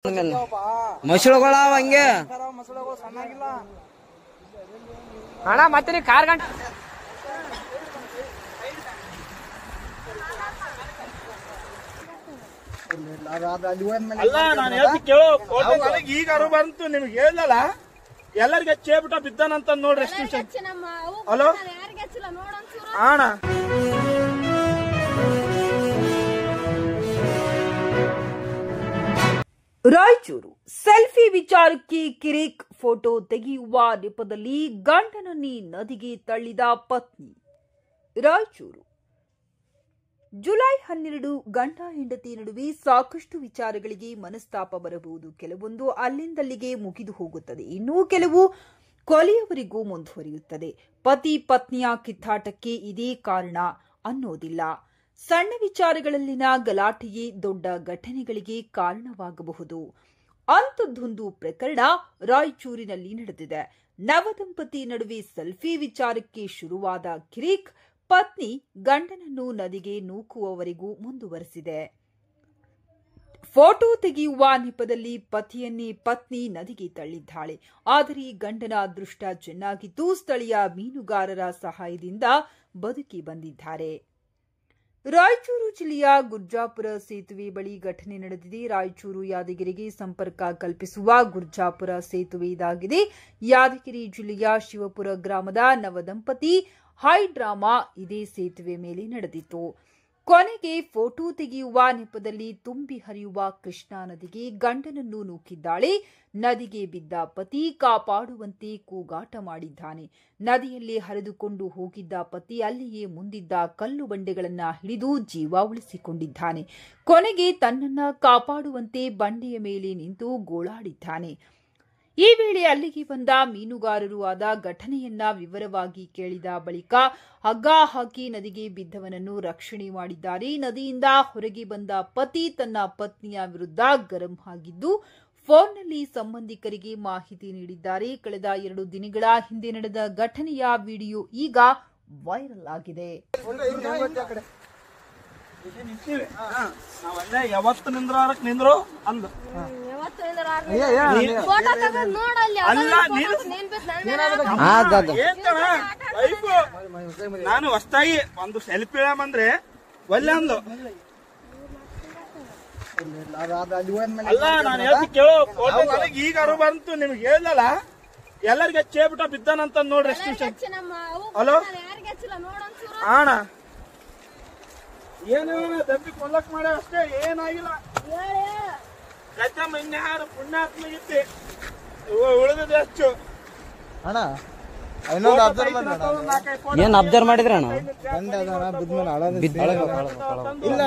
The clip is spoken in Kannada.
ಮಸಳುಗಳ ಹಂಗೆ ಅಣ್ಣ ಮತ್ತೆ ನೀ ಕಾರ್ ಗಂಟೆ ಅಲ್ಲ ನಾನು ಹೇಳ್ತಿ ಕೇಳೋ ಈಗ ಅರು ಬಂತು ನಿಮ್ಗೆ ಹೇಳಲ್ಲ ಎಲ್ಲರಿಗೆ ಚೇಬಿಟ ಬಿದ್ದಾನಂತ ನೋಡ್ರಿ ಎಷ್ಟು ನಿಮಿಷ. ಹಲೋ ಅಣ್ಣ ರಾಯಚೂರು ಸೆಲ್ಫಿ ವಿಚಾರಕ್ಕೆ ಕಿರಿಕ್ ಫೋಟೋ ತೆಗೆಯುವ ನೆಪದಲ್ಲಿ ಗಂಡನನ್ನೇ ನದಿಗೆ ತಳ್ಳಿದ ಪತ್ನಿ. ರಾಯಚೂರು ಜುಲೈ 12 ಗಂಡ ಹೆಂಡತಿ ನಡುವೆ ಸಾಕಷ್ಟು ವಿಚಾರಗಳಿಗೆ ಮನಸ್ತಾಪ ಬರಬಹುದು. ಕೆಲವೊಂದು ಅಲ್ಲಿಂದಲ್ಲಿಗೆ ಮುಗಿದು ಹೋಗುತ್ತದೆ, ಇನ್ನೂ ಕೆಲವು ಕೊಲೆಯವರೆಗೂ ಮುಂದುವರಿಯುತ್ತದೆ. ಪತಿ ಪತ್ನಿಯ ಕಿತ್ತಾಟಕ್ಕೆ ಇದೇ ಕಾರಣ ಅನ್ನೋದಿಲ್ಲ. ಸಣ್ಣ ವಿಚಾರಗಳಲ್ಲಿನ ಗಲಾಟೆಯೇ ದೊಡ್ಡ ಘಟನೆಗಳಿಗೆ ಕಾರಣವಾಗಬಹುದು. ಅಂಥದ್ದೊಂದು ಪ್ರಕರಣ ರಾಯಚೂರಿನಲ್ಲಿ ನಡೆದಿದೆ. ನವದಂಪತಿ ನಡುವೆ ಸೆಲ್ಫಿ ವಿಚಾರಕ್ಕೆ ಶುರುವಾದ ಕಿರಿಕ್ ಪತ್ನಿ ಗಂಡನನ್ನು ನದಿಗೆ ನೂಕುವವರೆಗೂ ಮುಂದುವರೆಸಿದೆ. ಫೋಟೋ ತೆಗೆಯುವ ನೆಪದಲ್ಲಿ ಪತಿಯನ್ನೇ ಪತ್ನಿ ನದಿಗೆ ತಳ್ಳಿದ್ದಾಳೆ. ಆದರೆ ಗಂಡನ ಅದೃಷ್ಟ ಚೆನ್ನಾಗಿದ್ದು ಸ್ಥಳೀಯ ಮೀನುಗಾರರ ಸಹಾಯದಿಂದ ಬದುಕಿ ಬಂದಿದ್ದಾರೆ. ರಾಯಚೂರು ಜಿಲ್ಲೆಯ ಗುರ್ಜಾಪುರ ಸೇತುವೆ ಬಳಿ ಘಟನೆ ನಡೆದಿದೆ. ರಾಯಚೂರು ಯಾದಗಿರಿಗೆ ಸಂಪರ್ಕ ಕಲ್ಪಿಸುವ ಗುರ್ಜಾಪುರ ಸೇತುವೆ ಇದಾಗಿದೆ. ಯಾದಗಿರಿ ಜಿಲ್ಲೆಯ ಶಿವಪುರ ಗ್ರಾಮದ ನವದಂಪತಿ ಹೈ ಡ್ರಾಮಾ ಇದೇ ಸೇತುವೆ ಮೇಲೆ ನಡೆದಿತ್ತು. ಕೊನೆಗೆ ಫೋಟೋ ತೆಗೆಯುವ ನೆಪದಲ್ಲಿ ತುಂಬಿ ಹರಿಯುವ ಕೃಷ್ಣಾ ನದಿಗೆ ಗಂಡನನ್ನು ನೂಕಿದ್ದಾಳೆ. ನದಿಗೆ ಬಿದ್ದ ಪತಿ ಕಾಪಾಡುವಂತೆ ಕೂಗಾಟ ಮಾಡಿದ್ದಾನೆ. ನದಿಯಲ್ಲಿ ಹರಿದುಕೊಂಡು ಹೋಗಿದ್ದ ಪತಿ ಅಲ್ಲಿಯೇ ಮುಂದಿದ್ದ ಕಲ್ಲು ಬಂಡೆಗಳನ್ನ ಹಿಡಿದು ಜೀವ ಉಳಿಸಿಕೊಂಡಿದ್ದಾನೆ. ಕೊನೆಗೆ ತನ್ನನ್ನ ಕಾಪಾಡುವಂತೆ ಬಂಡೆಯ ಮೇಲೆ ನಿಂತು ಗೋಳಾಡಿದ್ದಾನೆ. ಈ ವೇಳೆ ಅಲ್ಲಿಗೆ ಬಂದ ಮೀನುಗಾರರು ಆದ ಘಟನೆಯನ್ನ ವಿವರವಾಗಿ ಕೇಳಿದ ಬಳಿಕ ಹಗ್ಗ ಹಾಕಿ ನದಿಗೆ ಬಿದ್ದವನನ್ನು ರಕ್ಷಣೆ ಮಾಡಿದ್ದಾರೆ. ನದಿಯಿಂದ ಹೊರಗೆ ಬಂದ ಪತಿ ತನ್ನ ಪತ್ನಿಯ ವಿರುದ್ಧ ಗರಂ ಆಗಿದ್ದು ಫೋನ್ನಲ್ಲಿ ಸಂಬಂಧಿಕರಿಗೆ ಮಾಹಿತಿ ನೀಡಿದ್ದಾರೆ. ಕಳೆದ 2 ದಿನಗಳ ಹಿಂದೆ ನಡೆದ ಘಟನೆಯ ವಿಡಿಯೋ ಈಗ ವೈರಲ್ ಆಗಿದೆ. ಯಾವತ್ತು ನಿಂದ್ರಕ್ ನಿಂದ್ರು ಅಂದ ನಾನು ಹೊಸ್ತಾಗಿ ಒಂದು ಸೆಲ್ಫಿ ಇಡಂದ್ರೆ ಒಲ್ಲೆ ಅಂದು. ಅಲ್ಲ ನಾನು ಹೇಳ್ತಿ ಕೇಳೋ ಈಗ ಅರು ಬಂತು ನಿಮ್ಗೆ ಹೇಳಲ್ಲ ಎಲ್ಲರಿಗೆ ಚೇಬಿಟ ಬಿದ್ದಾನಂತ ನೋಡ್ರಿ ಎಷ್ಟು ನಿಮಿಷ. ಹಲೋ ಅಣ್ಣ ಏನು ದಬ್ಬಿ ಕೊಲ್ಲಕ್ ಮಾಡ ಅಷ್ಟೇ, ಏನಾಗಿಲ್ಲ. ಕಚ್ಚಮ್ಮ ಇನ್ಯಾರು ಪುಣ್ಯಾತ್ಮ ಇದ್ದೆ ಉಳಿದ ಹೆಚ್ಚು ಅಣ್ಣ. ಏನ್ ಅಬ್ಸರ್ವ್ ಮಾಡಿದ್ರ ಅಣ್ಣ? ಇಲ್ಲ